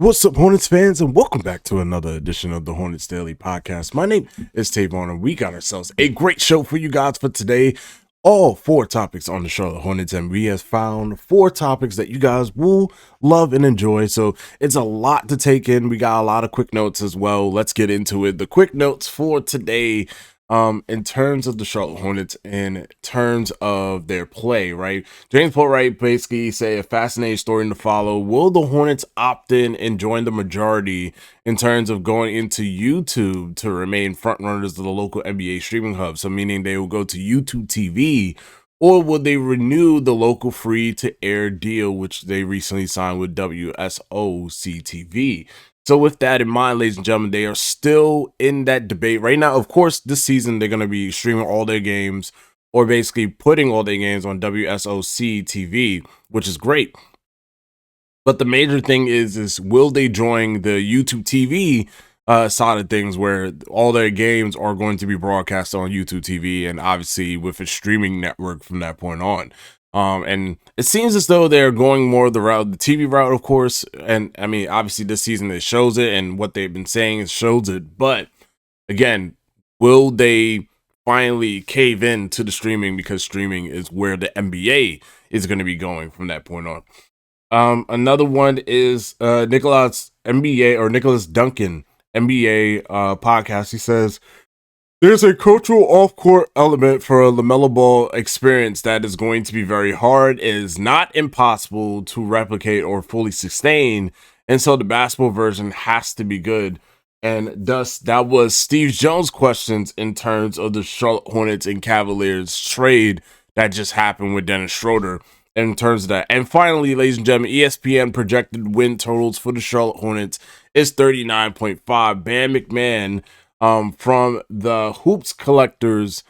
What's up, Hornets fans, and welcome back to another edition of the Hornets Daily podcast. My name is Tayvon, and we got ourselves a great show for you guys for today. All four topics on the Charlotte Hornets, and we have found four topics that you guys will love and enjoy. So it's a lot to take in. We got a lot of quick notes as well. Let's get into it. The quick notes for today. In terms of the Charlotte Hornets, in terms of their play, right? James Portwright basically say a fascinating story to follow. Will the Hornets opt in and join the majority in terms of going into YouTube to remain frontrunners of the local NBA streaming hub? So meaning they will go to YouTube TV, or will they renew the local free to air deal, which they recently signed with WSOC TV? So with that in mind, ladies and gentlemen, they are still in that debate right now. Of course, this season they're going to be streaming all their games, or basically putting all their games on WSOC TV, which is great. But the major thing is will they join the YouTube TV side of things, where all their games are going to be broadcast on YouTube TV, and obviously with a streaming network from that point on. And it seems as though they're going more the TV route, of course. And I mean, obviously this season it shows it, and what they've been saying shows it. But again, will they finally cave in to the streaming, because streaming is where the NBA is going to be going from that point on. Another one is Nicholas Duncan NBA podcast. He says, there's a cultural off-court element for a LaMelo Ball experience that is going to be very hard. It is not impossible to replicate or fully sustain, and so the basketball version has to be good. And thus, that was Steve Jones' questions in terms of the Charlotte Hornets and Cavaliers trade that just happened with Dennis Schroeder in terms of that. And finally, ladies and gentlemen, ESPN projected win totals for the Charlotte Hornets is 39.5. Bam McMahon from the Hoops Collectors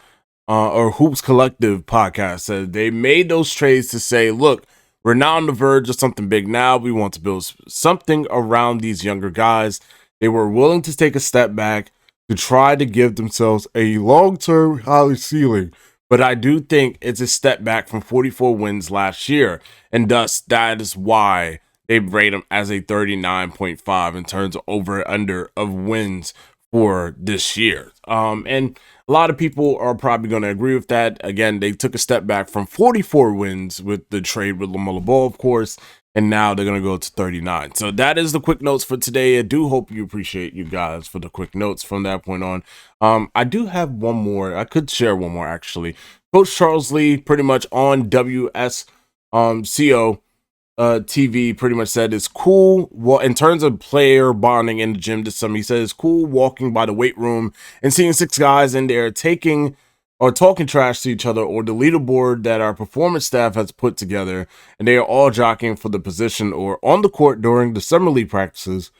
or Hoops Collective podcast said they made those trades to say, look, we're now on the verge of something big now. We want to build something around these younger guys. They were willing to take a step back to try to give themselves a long-term high ceiling. But I do think it's a step back from 44 wins last year. And thus, that is why they rate them as a 39.5 in terms of over and under of wins for this year. And a lot of people are probably going to agree with that. Again, they took a step back from 44 wins with the trade with LaMelo Ball, of course, and now they're going to go to 39. So that is the quick notes for today. I do hope you appreciate you guys for the quick notes from that point on. I do have one more. I could share one more, actually. Coach Charles Lee, pretty much on WSCO TV, pretty much said it's cool. Well, in terms of player bonding in the gym this summer, he said it's cool walking by the weight room and seeing six guys in there taking or talking trash to each other, or the leaderboard that our performance staff has put together, and they are all jockeying for the position or on the court during the summer league practices.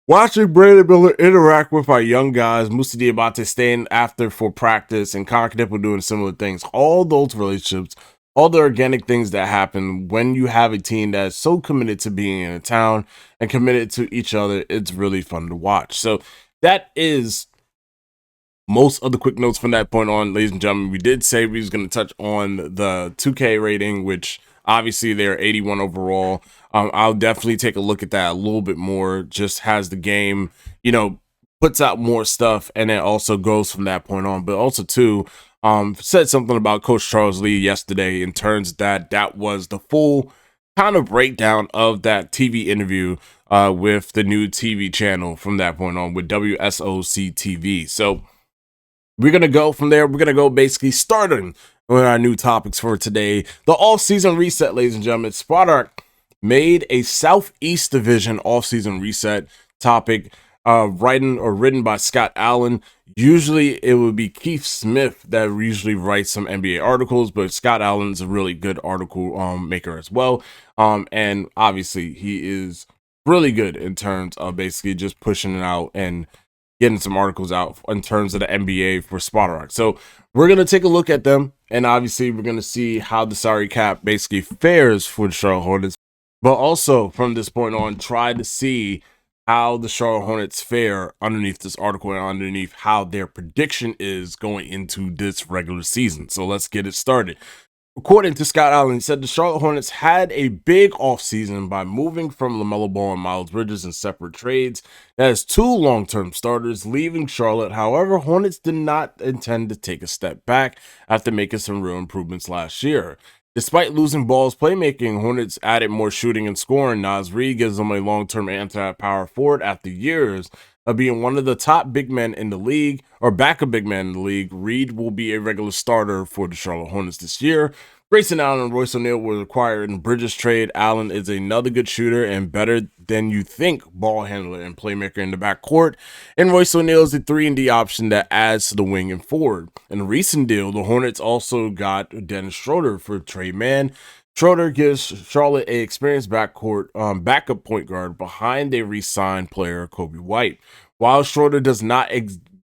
Watching Brandon Miller interact with our young guys, Musa Diabate staying after for practice, and Connor Knippel doing similar things. All those relationships, all the organic things that happen when you have a team that is so committed to being in a town and committed to each other, it's really fun to watch. So that is most of the quick notes from that point on, ladies and gentlemen. We did say we was going to touch on the 2K rating, which obviously they're 81 overall. I'll definitely take a look at that a little bit more. Just has the game, puts out more stuff, and it also goes from that point on. But also too, said something about Coach Charles Lee yesterday in terms that was the full kind of breakdown of that TV interview with the new TV channel from that point on with WSOC TV. So we're going to go from there. We're going to go basically starting with our new topics for today. The all-season reset, ladies and gentlemen. Spartak made a Southeast Division off-season reset topic, written by Scott Allen. Usually it would be Keith Smith that usually writes some NBA articles, but Scott Allen's a really good article maker as well. And obviously he is really good in terms of basically just pushing it out and getting some articles out in terms of the NBA for Spartak. So we're going to take a look at them, and obviously we're going to see how the salary cap basically fares for the Charlotte Hornets, but also from this point on, try to see how the Charlotte Hornets fare underneath this article and underneath how their prediction is going into this regular season. So let's get it started. According to Scott Allen, he said the Charlotte Hornets had a big offseason by moving from LaMelo Ball and Miles Bridges in separate trades. That is two long-term starters leaving Charlotte. However, Hornets did not intend to take a step back after making some real improvements last year. Despite losing Ball's playmaking, Hornets added more shooting and scoring. Naz Reid gives them a long-term answer at power forward after years of being one of the top big men in the league, or backup big men in the league. Reid will be a regular starter for the Charlotte Hornets this year. Grayson Allen and Royce O'Neal were acquired in the Bridges trade. Allen is another good shooter and better than you think ball handler and playmaker in the backcourt. And Royce O'Neal is a 3-and-D option that adds to the wing and forward. In a recent deal, the Hornets also got Dennis Schroeder for trade man. Schroeder gives Charlotte a experienced backcourt backup point guard behind a re-signed player, Kobe White. While Schroeder does not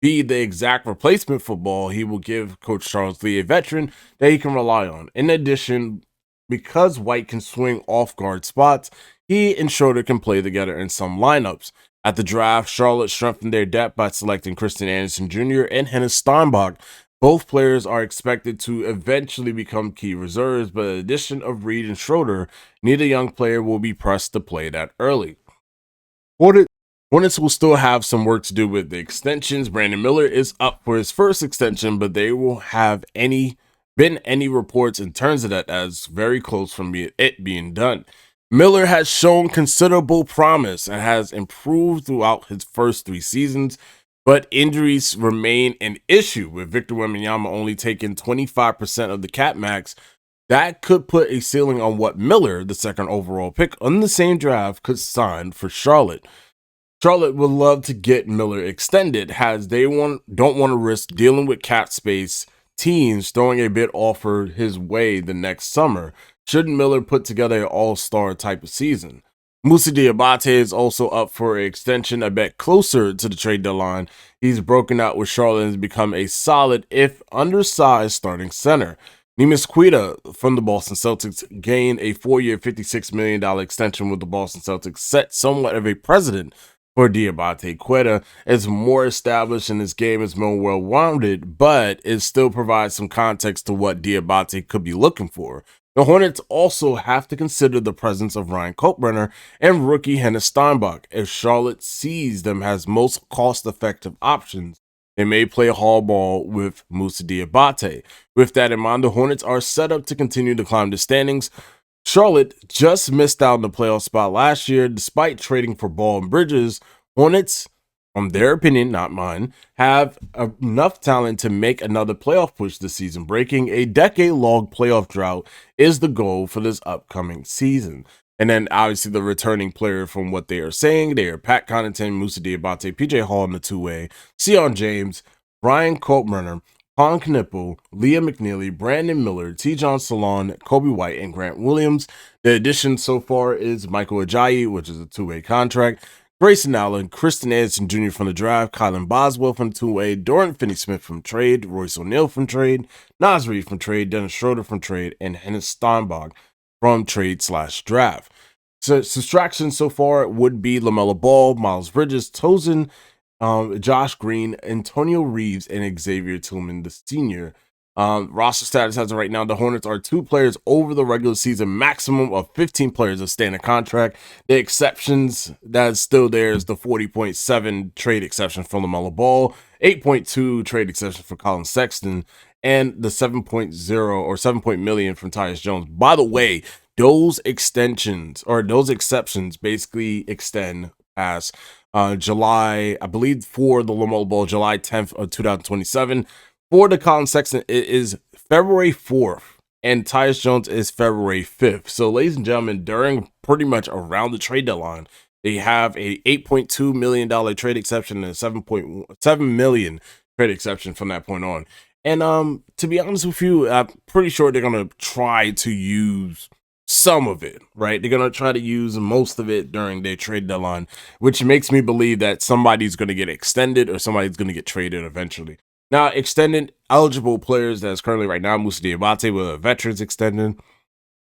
be the exact replacement for Ball, he will give Coach Charles Lee a veteran that he can rely on. In addition, because White can swing off guard spots, he and Schroeder can play together in some lineups. At the draft, Charlotte strengthened their depth by selecting Christian Anderson Jr. and Hennes Steinbach. Both players are expected to eventually become key reserves, but in addition of Reid and Schroeder, neither young player will be pressed to play that early. Hornets will still have some work to do with the extensions. Brandon Miller is up for his first extension, but they will have been any reports in terms of that as very close from it being done. Miller has shown considerable promise and has improved throughout his first 3 seasons, but injuries remain an issue, with Victor Wembanyama only taking 25% of the cap max. That could put a ceiling on what Miller, the second overall pick on the same draft, could sign for Charlotte. Charlotte would love to get Miller extended, as they don't want to risk dealing with cap space teams throwing a bid offer his way the next summer, should Miller put together an all-star type of season. Moussa Diabate is also up for an extension a bit closer to the trade deadline. He's broken out with Charlotte and has become a solid, if undersized, starting center. Neemias Queta from the Boston Celtics gained a 4-year, $56 million extension with the Boston Celtics, set somewhat of a precedent for Diabate. Queta is more established in his game, is more well-rounded, but it still provides some context to what Diabate could be looking for. The Hornets also have to consider the presence of Ryan Kalkbrenner and rookie Hennes Steinbach. If Charlotte sees them as most cost-effective options, they may play hardball with Moussa Diabate. With that in mind, the Hornets are set up to continue to climb the standings. Charlotte just missed out on the playoff spot last year despite trading for Ball and Bridges. Hornets, from their opinion, not mine, have enough talent to make another playoff push this season. Breaking a decade-long playoff drought is the goal for this upcoming season. And then obviously the returning player, from what they are saying, they are Pat Connaughton, Moussa Diabate, PJ Hall in the 2-way, Sion James, Brian Kalkbrenner, Pon Knipple, Leah McNeely, Brandon Miller, T.John Salon, Kobe White, and Grant Williams. The addition so far is Michael Ajayi, which is a 2-way contract, Grayson Allen, Christian Anderson Jr. from the draft, Kylan Boswell from the 2-way, Dorian Finney-Smith from trade, Royce O'Neal from trade, Naz Reid from trade, Dennis Schroeder from trade, and Hennes Steinbach from trade/draft. So subtractions so far would be LaMelo Ball, Miles Bridges, Tozin, Josh Green, Antonio Reeves, and Xavier Tillman, the senior. Roster status as of right now, the Hornets are 2 players over the regular season maximum of 15 players of standard contract. The exceptions that's still there is the 40.7 trade exception for LaMelo Ball, 8.2 trade exception for Colin Sexton, and the 7.0 or 7 million from Tyus Jones. By the way, those extensions or those exceptions basically extend past July, I believe, for the LaMelo Ball, July 10th of 2027. For the Colin Sexton, it is February 4th, and Tyus Jones is February 5th. So, ladies and gentlemen, during pretty much around the trade deadline, they have a $8.2 million trade exception and a $7.7 million trade exception from that point on. And to be honest with you, I'm pretty sure they're going to try to use some of it, right? They're going to try to use most of it during their trade deadline, which makes me believe that somebody's going to get extended or somebody's going to get traded eventually. Now, extended eligible players that's currently right now, Moussa Diabate with a veterans extended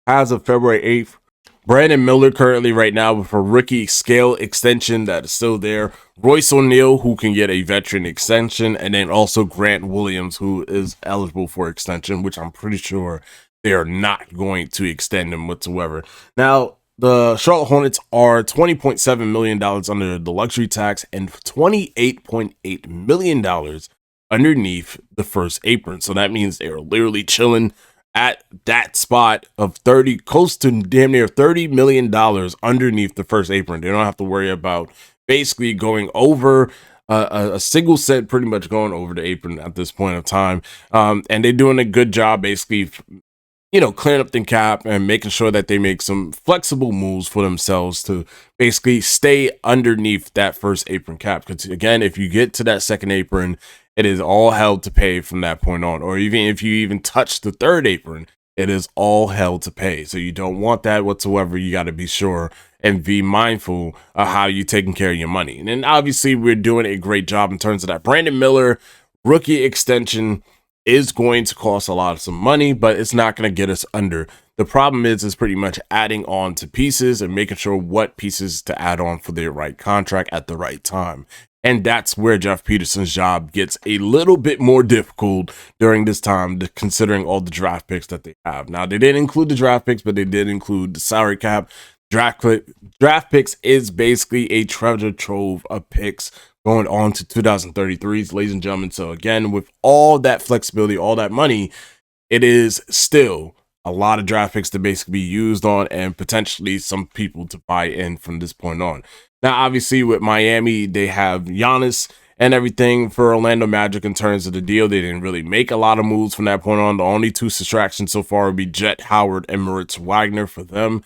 as of February 8th. Brandon Miller currently right now with a rookie scale extension that is still there. Royce O'Neal, who can get a veteran extension, and then also Grant Williams, who is eligible for extension, which I'm pretty sure they are not going to extend him whatsoever. Now, the Charlotte Hornets are $20.7 million under the luxury tax and $28.8 million underneath the first apron. So that means they are literally chilling at that spot of 30, close to damn near $30 million underneath the first apron. They don't have to worry about basically going over a single cent, pretty much going over the apron at this point of time. And they're doing a good job basically, clearing up the cap and making sure that they make some flexible moves for themselves to basically stay underneath that first apron cap. Because again, if you get to that second apron, it is all hell to pay from that point on. Or even if you even touch the third apron, it is all hell to pay. So you don't want that whatsoever. You got to be sure and be mindful of how you're taking care of your money. And then obviously we're doing a great job in terms of that. Brandon Miller rookie extension is going to cost a lot of some money, but it's not going to get us under. The problem is pretty much adding on to pieces and making sure what pieces to add on for the right contract at the right time. And that's where Jeff Peterson's job gets a little bit more difficult during this time, considering all the draft picks that they have. Now, they didn't include the draft picks, but they did include the salary cap. Draft picks is basically a treasure trove of picks going on to 2033s, ladies and gentlemen. So again, with all that flexibility, all that money, it is still a lot of draft picks to basically be used on and potentially some people to buy in from this point on. Now, obviously, with Miami, they have Giannis and everything. For Orlando Magic, in terms of the deal, they didn't really make a lot of moves from that point on. The only two subtractions so far would be Jet Howard and Moritz Wagner for them.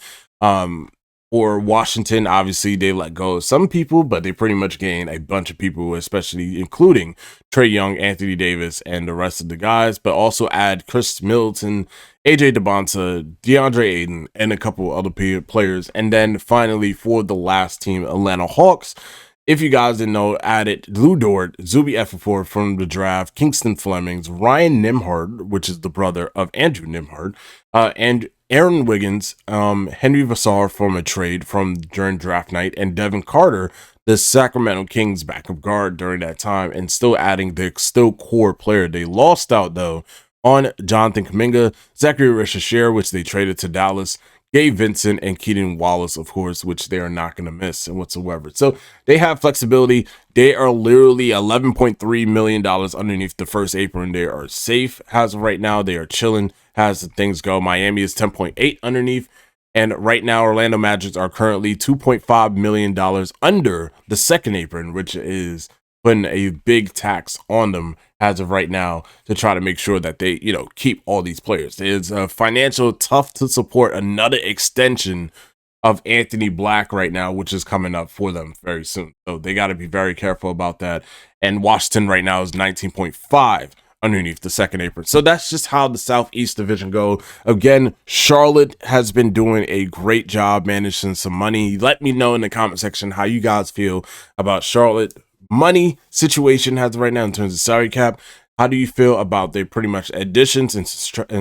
For Washington, obviously, they let go of some people, but they pretty much gained a bunch of people, especially including Trae Young, Anthony Davis, and the rest of the guys, but also add Chris Middleton, AJ DeBonta, DeAndre Ayton, and a couple other players. And then finally, for the last team, Atlanta Hawks, if you guys didn't know, added Lou Dort, Zuby Ejiofor from the draft, Kingston Flemings, Ryan Nembhard, which is the brother of Andrew Nembhard, and Aaron Wiggins, Henry Vassar from a trade during draft night, and Devin Carter, the Sacramento Kings backup guard during that time, and still adding the still core player. They lost out, though, on Jonathan Kuminga, Zachary Richard, which they traded to Dallas, Gabe Vincent, and Keaton Wallace, of course, which they are not going to miss whatsoever. So they have flexibility. They are literally $11.3 million underneath the first apron. They are safe as of right now. They are chilling as things go. Miami is 10.8 underneath. And right now, Orlando Magic are currently $2.5 million under the second apron, which is putting a big tax on them as of right now to try to make sure that they, keep all these players. It's a financial tough to support another extension of Anthony Black right now, which is coming up for them very soon. So they got to be very careful about that. And Washington right now is 19.5 underneath the second apron. So that's just how the Southeast Division go. Again, Charlotte has been doing a great job managing some money. Let me know in the comment section how you guys feel about Charlotte money situation has right now in terms of salary cap. How do you feel about their pretty much additions and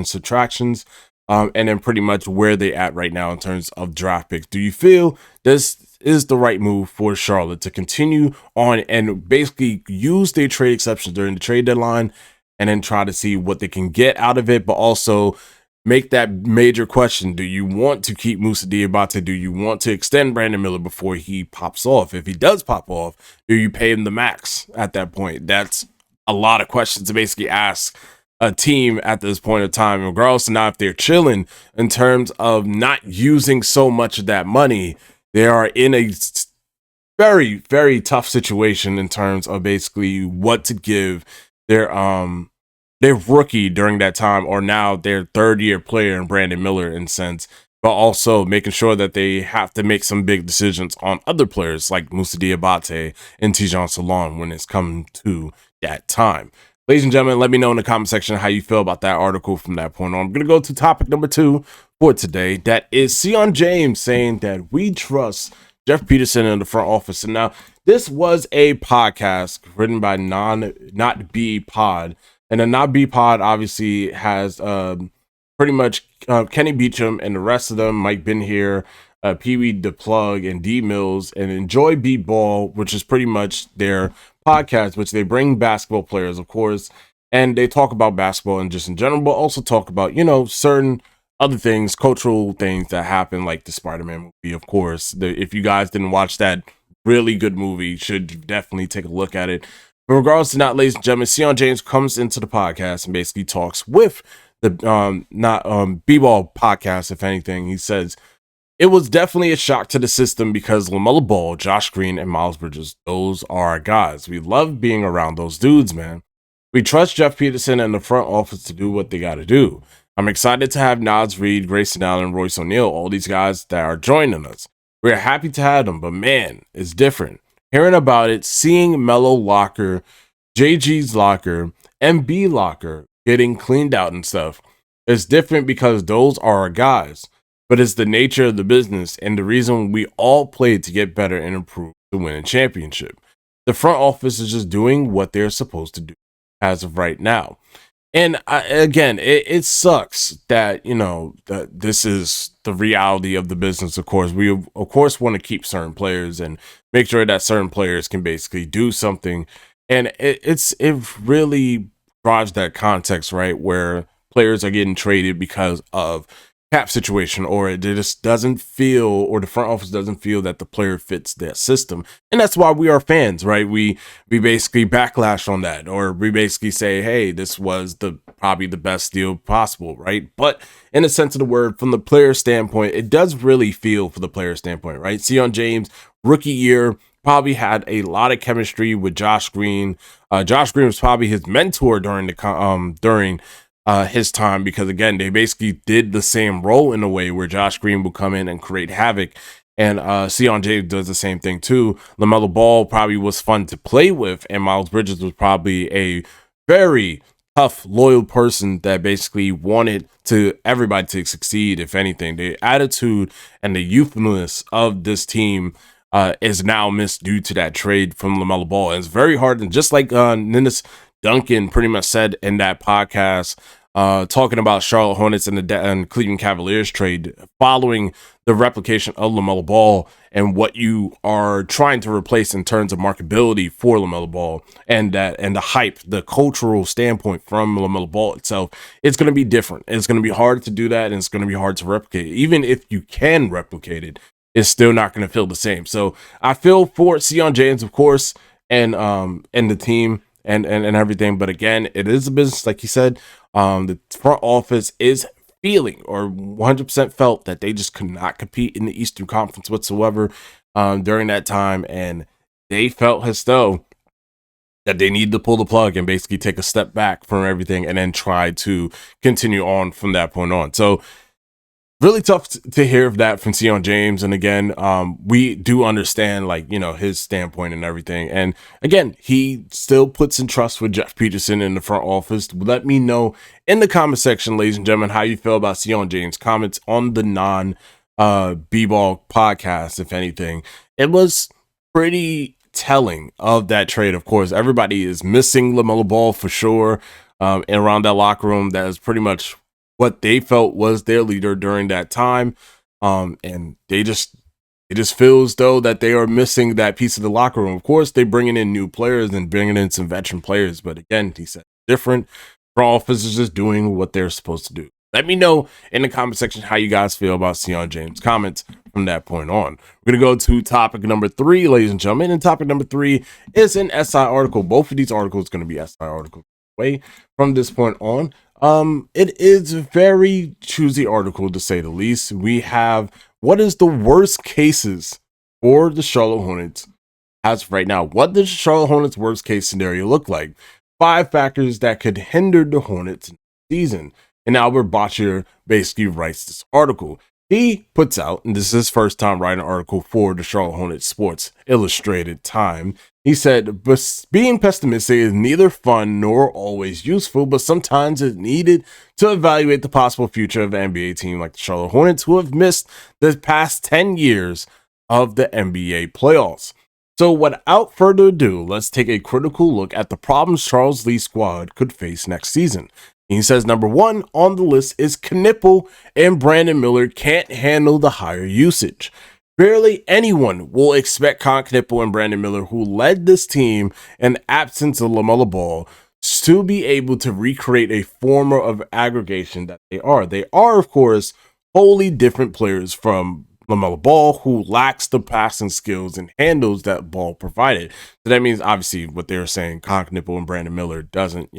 subtractions, and then pretty much where they at right now in terms of draft picks? Do you feel this is the right move for Charlotte to continue on and basically use their trade exceptions during the trade deadline and then try to see what they can get out of it, but also make that major question? Do you want to keep Moussa Diabate? Do you want to extend Brandon Miller before he pops off? If he does pop off, do you pay him the max at that point? That's a lot of questions to basically ask a team at this point of time, regardless of not if they're chilling in terms of not using so much of that money. They are in a very, very tough situation in terms of basically what to give their rookie during that time, or now their third-year player in Brandon Miller in sense, but also making sure that they have to make some big decisions on other players like Moussa Diabate and Tayvon Salon when it's come to that time. Ladies and gentlemen, let me know in the comment section how you feel about that article from that point on. I'm going to go to topic number 2 for today. That is Sion James saying that we trust Jeff Peterson in the front office. And now, this was a podcast written by Not B Pod. And the Not B Pod obviously has pretty much Kenny Beecham and the rest of them, Mike Bin here, Pee Wee the Plug, and D Mills, and Enjoy Beat Ball, which is pretty much their podcast, which they bring basketball players, of course, and they talk about basketball and just in general, but also talk about, certain other things, cultural things that happen, like the Spider-Man movie, of course. If you guys didn't watch that really good movie, you should definitely take a look at it. But regardless to not, ladies and gentlemen, Sion James comes into the podcast and basically talks with the not B-Ball podcast, if anything. He says, it was definitely a shock to the system because LaMelo Ball, Josh Green, and Miles Bridges, those are our guys. We love being around those dudes, man. We trust Jeff Peterson and the front office to do what they got to do. I'm excited to have Nas Reed, Grayson Allen, Royce O'Neal, all these guys that are joining us. We're happy to have them, but man, it's different. Hearing about it, seeing Melo locker, JG's locker, MB locker getting cleaned out and stuff, it's different because those are our guys. But it's the nature of the business and the reason we all played to get better and improve to win a championship. The front office is just doing what they're supposed to do as of right now. And again, it sucks that, that this is the reality of the business. Of course, we of course want to keep certain players and make sure that certain players can basically do something. And it really drives that context, right, where players are getting traded because of cap situation, or it just doesn't feel, or the front office doesn't feel that the player fits their system. And that's why we are fans, right? We basically backlash on that, or we basically say, hey, this was probably the best deal possible, right? But in a sense of the word, from the player standpoint, it does really feel for the player standpoint, right? Sion James, rookie year, probably had a lot of chemistry with Josh Green. Josh Green was probably his mentor during his time, because again, they basically did the same role in a way where Josh Green would come in and create havoc, and Sion James does the same thing too. LaMelo Ball probably was fun to play with, and Miles Bridges was probably a very tough, loyal person that basically wanted everybody to succeed. If anything, the attitude and the youthfulness of this team is now missed due to that trade from LaMelo Ball. And it's very hard, and just like Ninnis Duncan pretty much said in that podcast, talking about Charlotte Hornets and Cleveland Cavaliers trade, following the replication of LaMelo Ball and what you are trying to replace in terms of marketability for LaMelo Ball, and the hype, the cultural standpoint from LaMelo Ball itself, it's going to be different. It's going to be hard to do that, and it's going to be hard to replicate. Even if you can replicate it, it's still not going to feel the same. So I feel for Sion James, of course, and the team, and everything. But again, it is a business, like he said. The front office is feeling, or 100% felt, that they just could not compete in the Eastern Conference whatsoever during that time, and they felt as though that they need to pull the plug and basically take a step back from everything and then try to continue on from that point on. So really tough to hear of that from Sion James. And again, we do understand, like, his standpoint and everything. And again, he still puts in trust with Jeff Peterson in the front office. Let me know in the comment section, ladies and gentlemen, how you feel about Sion James' comments on the B-Ball podcast. If anything, it was pretty telling of that trade. Of course, everybody is missing LaMelo Ball for sure. And around that locker room, that is pretty much what they felt was their leader during that time. And it just feels though that they are missing that piece of the locker room. Of course, they're bringing in new players and bringing in some veteran players, but again, he said different. Front office is just doing what they're supposed to do. Let me know in the comment section how you guys feel about Sion James' comments from that point on. We're going to go to topic number 3, ladies and gentlemen. And topic number 3 is an SI article. Both of these articles are going to be SI articles way from this point on. It is a very choosy article, to say the least. We have what is the worst cases for the Charlotte Hornets as of right now. What does the Charlotte Hornets' worst case scenario look like? 5 factors that could hinder the Hornets season. And Albert Botcher basically writes this article. He puts out, and this is his first time writing an article for the Charlotte Hornets Sports Illustrated Time. He said, but being pessimistic is neither fun nor always useful, but sometimes it's needed to evaluate the possible future of an NBA team like the Charlotte Hornets, who have missed the past 10 years of the NBA playoffs. So without further ado, let's take a critical look at the problems Charles Lee's squad could face next season. He says number 1 on the list is Knipple and Brandon Miller can't handle the higher usage. Barely anyone will expect Knipple and Brandon Miller, who led this team in absence of LaMelo Ball, to be able to recreate a form of aggregation that they are. They are, of course, wholly different players from LaMelo Ball, who lacks the passing skills and handles that Ball provided. So that means, obviously, what they're saying, Knipple and Brandon Miller doesn't,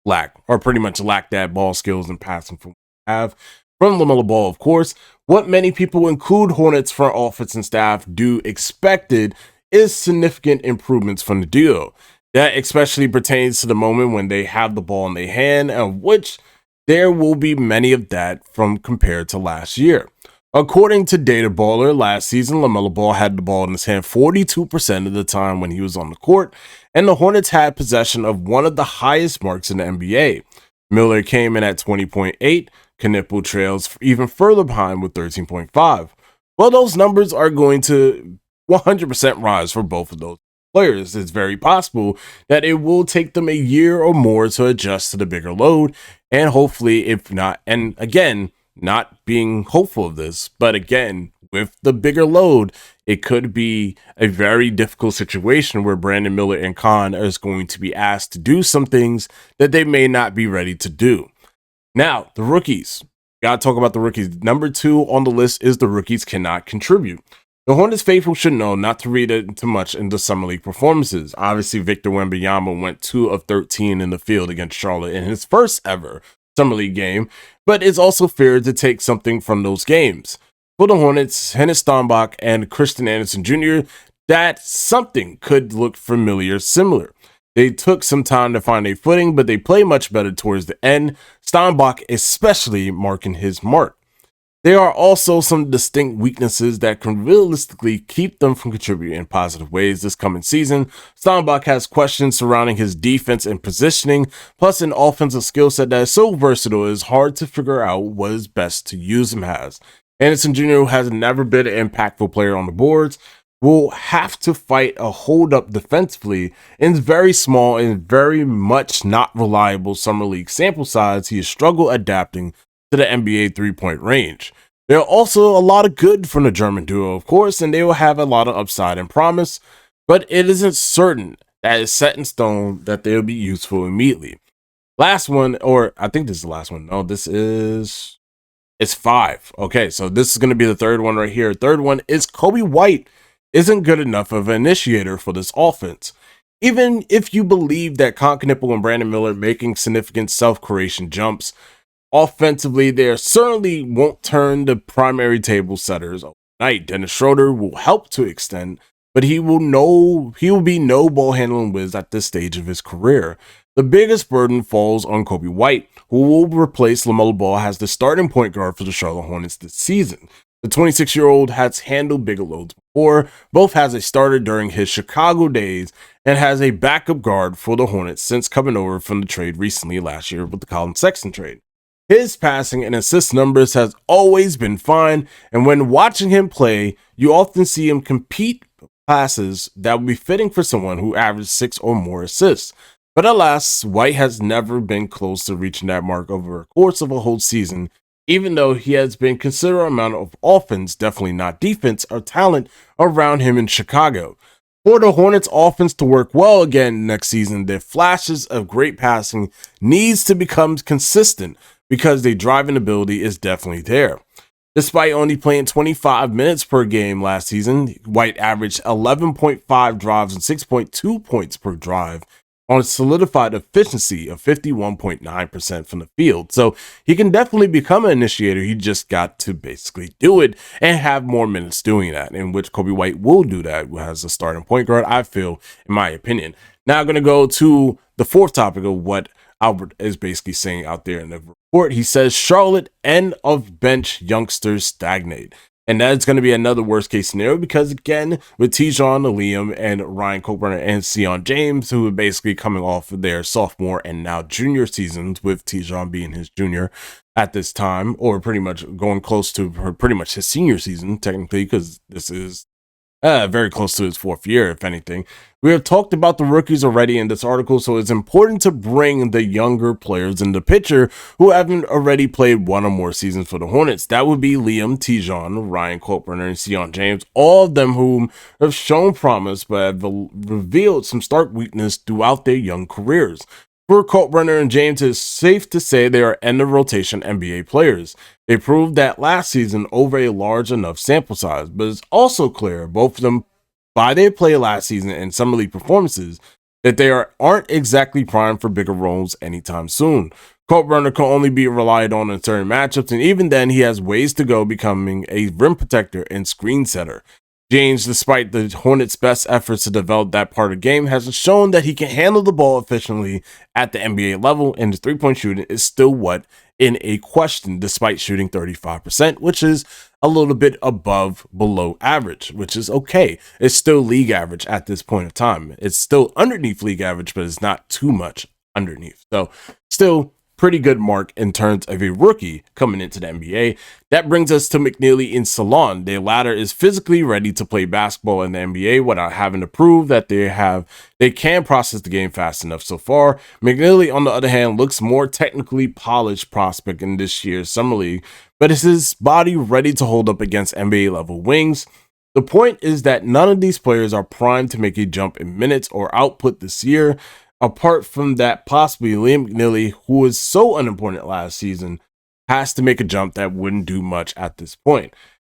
lack, or pretty much lack that ball skills and passing from have from LaMelo Ball, of course. What many people, include Hornets front office and staff, do expected is significant improvements from the duo. That especially pertains to the moment when they have the ball in their hand, of which there will be many of that from compared to last year. According to Data Baller, last season, LaMelo Ball had the ball in his hand 42% of the time when he was on the court, and the Hornets had possession of one of the highest marks in the NBA. Miller came in at 20.8, Knipple trails even further behind with 13.5. Well, those numbers are going to 100% rise for both of those players. It's very possible that it will take them a year or more to adjust to the bigger load, and hopefully, if not, and again, not being hopeful of this, but again, with the bigger load, it could be a very difficult situation where Brandon Miller and Khan is going to be asked to do some things that they may not be ready to do. Now, the rookies. Gotta talk about the rookies. Number 2 on the list is the rookies cannot contribute. The Hornets faithful should know not to read it too much into Summer League performances. Obviously, Victor Wembanyama went 2 of 13 in the field against Charlotte in his first ever Summer League game, but it's also fair to take something from those games. For the Hornets, Hennis Steinbach and Christian Anderson Jr., that something could look similar. They took some time to find a footing, but they play much better towards the end, Steinbach especially marking his mark. There are also some distinct weaknesses that can realistically keep them from contributing in positive ways this coming season. Steinbach has questions surrounding his defense and positioning, plus an offensive skill set that is so versatile it is hard to figure out what is best to use him as. Anderson Jr., who has never been an impactful player on the boards, will have to fight a hold-up defensively in very small and very much not reliable Summer League sample size. He has struggled adapting to the NBA three-point range. There are also a lot of good from the German duo, of course, and they will have a lot of upside and promise, but it isn't certain that it's set in stone that they'll be useful immediately. Last one, or I think this is the last one. No, it's 5. Okay, so this is going to be the third one right here. Third one is Coby White isn't good enough of an initiator for this offense. Even if you believe that Knipple and Brandon Miller making significant self-creation jumps, offensively, they certainly won't turn the primary table setters overnight. Dennis Schroeder will help to extend, but he will be no ball handling whiz at this stage of his career. The biggest burden falls on Coby White, who will replace LaMelo Ball as the starting point guard for the Charlotte Hornets this season. The 26-year-old has handled bigger loads before, both has a starter during his Chicago days, and has a backup guard for the Hornets since coming over from the trade recently last year with the Colin Sexton trade. His passing and assist numbers has always been fine, and when watching him play, you often see him compete passes that would be fitting for someone who averages 6 or more assists. But alas, White has never been close to reaching that mark over the course of a whole season, even though he has been considerable amount of offense, definitely not defense, or talent around him in Chicago. For the Hornets offense to work well again next season, their flashes of great passing needs to become consistent because their driving ability is definitely there. Despite only playing 25 minutes per game last season, White averaged 11.5 drives and 6.2 points per drive on a solidified efficiency of 51.9% from the field. So he can definitely become an initiator. He just got to basically do it and have more minutes doing that, in which Coby White will do that as a starting point guard, I feel, in my opinion. Now I'm going to go to the fourth topic of what Albert is basically saying out there in the report. He says Charlotte end of bench youngsters stagnate. And that's going to be another worst case scenario because, again, with Tayvon, Liam, and Ryan Coburn and Sion James, who are basically coming off of their sophomore and now junior seasons, with Tayvon being his junior at this time, or pretty much going close to pretty much his senior season, technically, because this is very close to his 4th year, if anything. We have talked about the rookies already in this article, so it's important to bring the younger players in the picture who haven't already played 1 or more seasons for the Hornets. That would be Liam, Tayvon, Ryan Coburn, and Sion James, all of them whom have shown promise but have revealed some stark weakness throughout their young careers. For Kalkbrenner and James, it's safe to say they are end of rotation NBA players. They proved that last season over a large enough sample size, but it's also clear, both of them, by their play last season and summer league performances, that they aren't exactly primed for bigger roles anytime soon. Kalkbrenner can only be relied on in certain matchups, and even then, he has ways to go becoming a rim protector and screen setter. James, despite the Hornets' best efforts to develop that part of the game, has shown that he can handle the ball efficiently at the NBA level, and his three-point shooting is still in a question, despite shooting 35%, which is a little bit below average, which is okay. It's still league average at this point of time. It's still underneath league average, but it's not too much underneath. So still pretty good mark in terms of a rookie coming into the NBA. That brings us to McNeely and Salon. The latter is physically ready to play basketball in the NBA without having to prove that they can process the game fast enough so far. McNeely, on the other hand, looks more technically polished prospect in this year's summer league, but is his body ready to hold up against NBA level wings? The point is that none of these players are primed to make a jump in minutes or output this year. Apart from that, possibly Liam McNeely, who was so unimportant last season, has to make a jump that wouldn't do much at this point.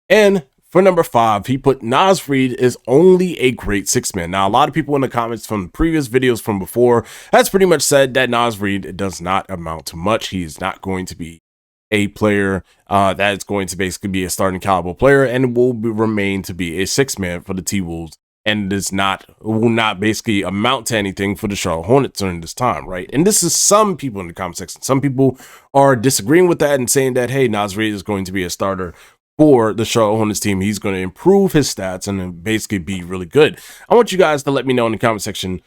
And for number 5, he put Naz Reid is only a great six man. Now, a lot of people in the comments from previous videos from before has pretty much said that Naz Reid does not amount to much. He is not going to be a player that is going to basically be a starting caliber player and remain to be a six man for the T-Wolves, and will not basically amount to anything for the Charlotte Hornets during this time, right? And this is some people in the comment section. Some people are disagreeing with that and saying that, hey, Naz Reid is going to be a starter for the Charlotte Hornets team. He's going to improve his stats and basically be really good. I want you guys to let me know in the comment section,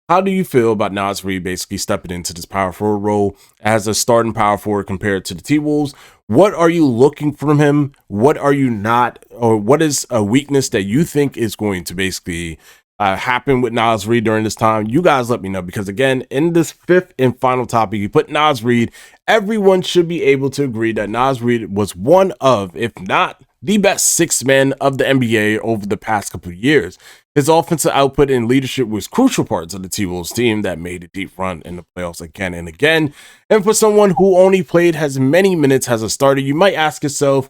how do you feel about Naz Reid basically stepping into this power forward role as a starting power forward compared to the T-Wolves? What are you looking from him? What are you not, or what is a weakness that you think is going to basically happen with Naz Reid during this time? You guys let me know, because again, in this 5th and final topic, you put Naz Reid. Everyone should be able to agree that Naz Reid was one of, if not the best six men of the NBA over the past couple of years. His offensive output and leadership was crucial parts of the T-Wolves team that made a deep run in the playoffs again and again. And for someone who only played as many minutes as a starter, you might ask yourself,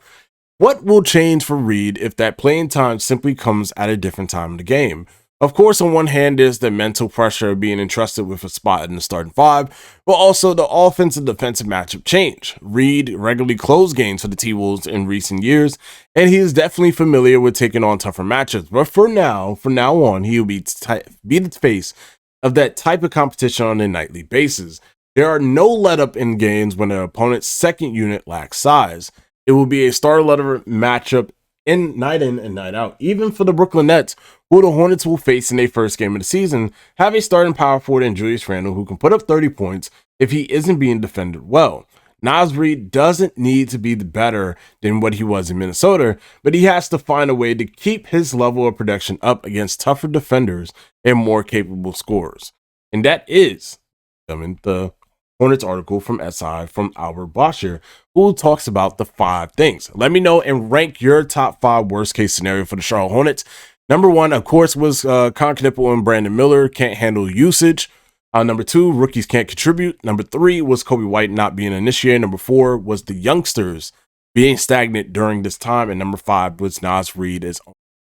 what will change for Reid if that playing time simply comes at a different time in the game? Of course, on one hand, there's the mental pressure of being entrusted with a spot in the starting 5, but also the offensive defensive matchup change. Reid regularly closed games for the T-Wolves in recent years, and he is definitely familiar with taking on tougher matchups. But from now on, he will be the face of that type of competition on a nightly basis. There are no let-up in games when an opponent's second unit lacks size. It will be a star-letter matchup night in and night out. Even for the Brooklyn Nets, who the Hornets will face in their first game of the season, have a starting power forward in Julius Randle who can put up 30 points if he isn't being defended well. Naz Reid doesn't need to be better than what he was in Minnesota, but he has to find a way to keep his level of production up against tougher defenders and more capable scorers. And that is the Hornets article from SI from Albert Boscher, who talks about the 5 things. Let me know and rank your top 5 worst case scenario for the Charlotte Hornets. Number 1, of course, was Con Knipple and Brandon Miller can't handle usage. Number 2, rookies can't contribute. Number 3 was Kobe White not being initiated. Number 4 was the youngsters being stagnant during this time. And number 5 was Naz Reid as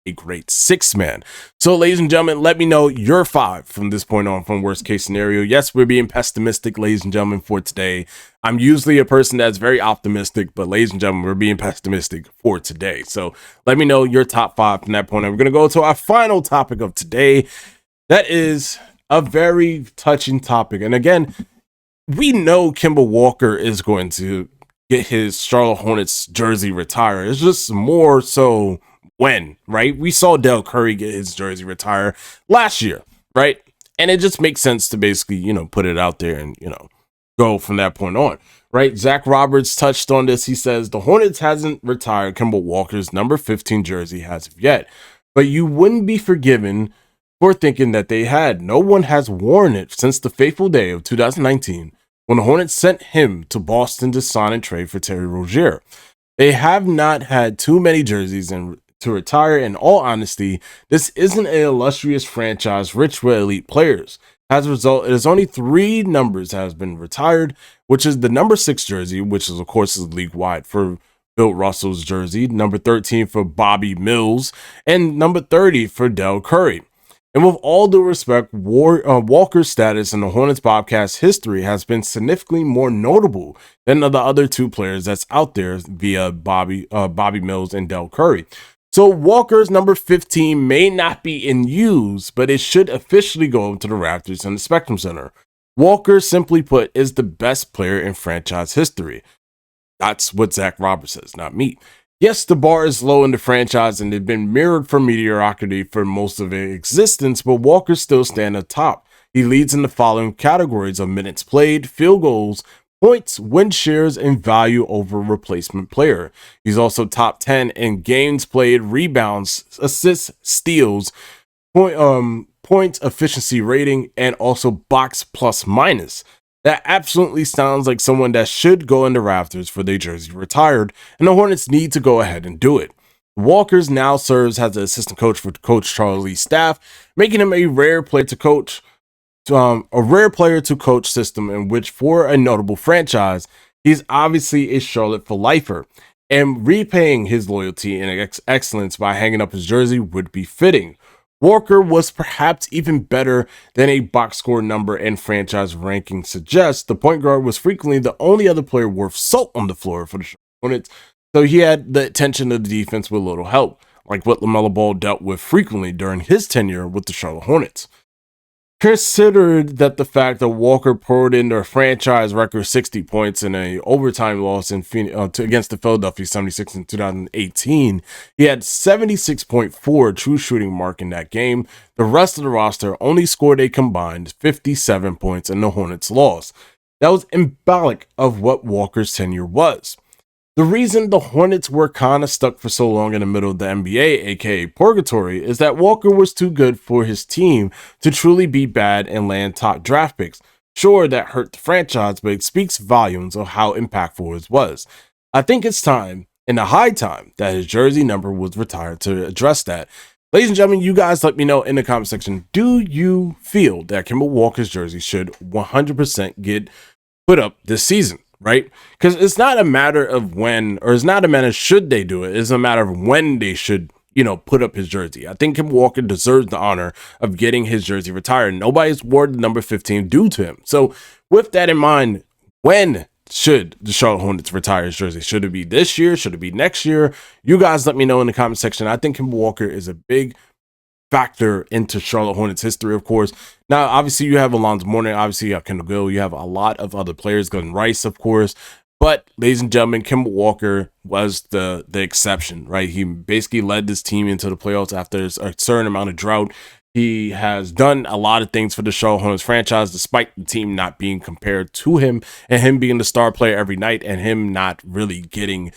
a great six man. So, ladies and gentlemen, let me know your 5 from this point on from worst case scenario. Yes, we're being pessimistic, ladies and gentlemen, for today. I'm usually a person that's very optimistic, but ladies and gentlemen, we're being pessimistic for today. So let me know your top 5 from that point. And we're going to go to our final topic of today. That is a very touching topic. And again, we know Kemba Walker is going to get his Charlotte Hornets jersey retired. It's just more so when, right? We saw Del Curry get his jersey retired last year, right? And it just makes sense to basically, put it out there and, go from that point on, right? Zach Roberts touched on this. He says the Hornets hasn't retired Kemba Walker's number 15 jersey as of yet, but you wouldn't be forgiven for thinking that they had. No one has worn it since the fateful day of 2019 when the Hornets sent him to Boston to sign and trade for Terry Rozier. They have not had too many jerseys to retire. In all honesty, this isn't an illustrious franchise rich with elite players. As a result, it is only 3 numbers that has been retired, which is the number 6 jersey, which is of course is league wide for Bill Russell's jersey, number 13 for Bobby Mills, and number 30 for Del Curry. And with all due respect, Walker's status in the Hornets Bobcats history has been significantly more notable than the other 2 players that's out there via Bobby Mills and Del Curry. So Walker's number 15 may not be in use, but it should officially go to the Raptors and the Spectrum Center. Walker, simply put, is the best player in franchise history. That's what Zach Roberts says, not me. Yes, the bar is low in the franchise and they've been mirrored for mediocrity for most of its existence, but Walker still stands atop. He leads in the following categories of minutes played, field goals, points, win shares, and value over replacement player. He's also top 10 in games played, rebounds, assists, steals, points efficiency rating, and also box plus minus. That absolutely sounds like someone that should go in the rafters for their jersey retired, and the Hornets need to go ahead and do it. Walkers now serves as the assistant coach for Coach Charlie's staff, making him a rare player to coach system in which, for a notable franchise, he's obviously a Charlotte for lifer, and repaying his loyalty and excellence by hanging up his jersey would be fitting. Walker was perhaps even better than a box score number and franchise ranking suggests. The point guard was frequently the only other player worth salt on the floor for the Charlotte Hornets, so he had the attention of the defense with little help, like what LaMelo Ball dealt with frequently during his tenure with the Charlotte Hornets. Considered that the fact that Walker poured in their franchise record 60 points in a overtime loss against the Philadelphia 76 in 2018, he had 76.4 true shooting mark in that game. The rest of the roster only scored a combined 57 points in the Hornets' loss. That was symbolic of what Walker's tenure was. The reason the Hornets were kind of stuck for so long in the middle of the NBA, aka purgatory, is that Walker was too good for his team to truly be bad and land top draft picks. Sure, that hurt the franchise, but it speaks volumes of how impactful it was. I think it's time, and a high time, that his jersey number was retired to address that. Ladies and gentlemen, you guys let me know in the comment section, do you feel that Kemba Walker's jersey should 100% get put up this season? Right? Because it's not a matter of when, or it's not a matter of should they do it. It's a matter of when they should, put up his jersey. I think Kemba Walker deserves the honor of getting his jersey retired. Nobody's awarded number 15 due to him. So with that in mind, when should the Charlotte Hornets retire his jersey? Should it be this year? Should it be next year? You guys let me know in the comment section. I think Kemba Walker is a big factor into Charlotte Hornets history, of course. Now, obviously, you have Alonzo Mourning, obviously, you have Kendall Gill, you have a lot of other players, Glenn Rice, of course. But, ladies and gentlemen, Kemba Walker was the exception, right? He basically led this team into the playoffs after a certain amount of drought. He has done a lot of things for the Charlotte Hornets franchise, despite the team not being compared to him, and him being the star player every night, and him not really getting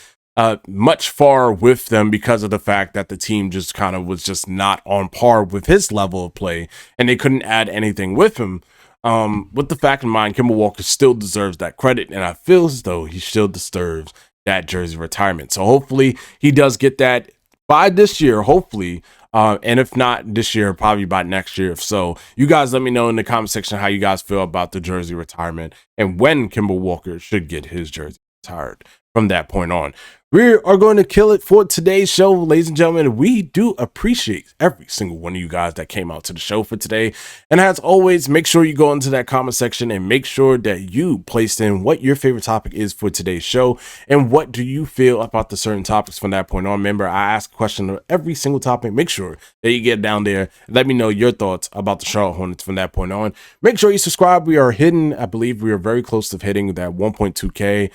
much far with them because of the fact that the team just kind of was just not on par with his level of play, and they couldn't add anything with him. With the fact in mind, Kemba Walker still deserves that credit, and I feel as though he still deserves that jersey retirement. So hopefully he does get that by this year, hopefully. And if not this year, probably by next year. If so, you guys let me know in the comment section how you guys feel about the jersey retirement and when Kemba Walker should get his jersey retired from that point on. We are going to kill it for today's show, ladies and gentlemen. We do appreciate every single one of you guys that came out to the show for today. And as always, make sure you go into that comment section and make sure that you placed in what your favorite topic is for today's show and what do you feel about the certain topics from that point on. Remember, I ask a question of every single topic. Make sure that you get down there and let me know your thoughts about the Charlotte Hornets from that point on. Make sure you subscribe. We are hitting, I believe we are very close to hitting that 1.2K.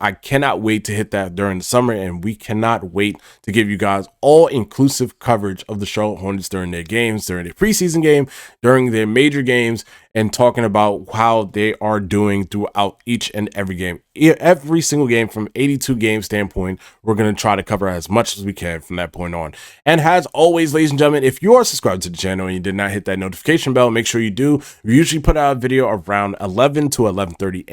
I cannot wait to hit that during the summer, and we cannot wait to give you guys all-inclusive coverage of the Charlotte Hornets during their games, during their preseason game, during their major games, and talking about how they are doing throughout each and every game. Every single game from 82 game standpoint, we're going to try to cover as much as we can from that point on. And as always, ladies and gentlemen, if you are subscribed to the channel and you did not hit that notification bell, make sure you do. We usually put out a video around 11 to 11:30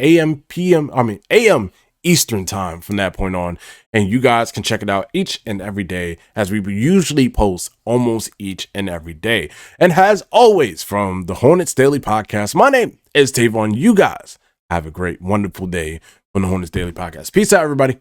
a.m. Eastern time from that point on. And you guys can check it out each and every day, as we usually post almost each and every day. And as always, from the Hornets Daily Podcast, my name is Tayvon. You guys have a great, wonderful day from the Hornets Daily Podcast. Peace out, everybody.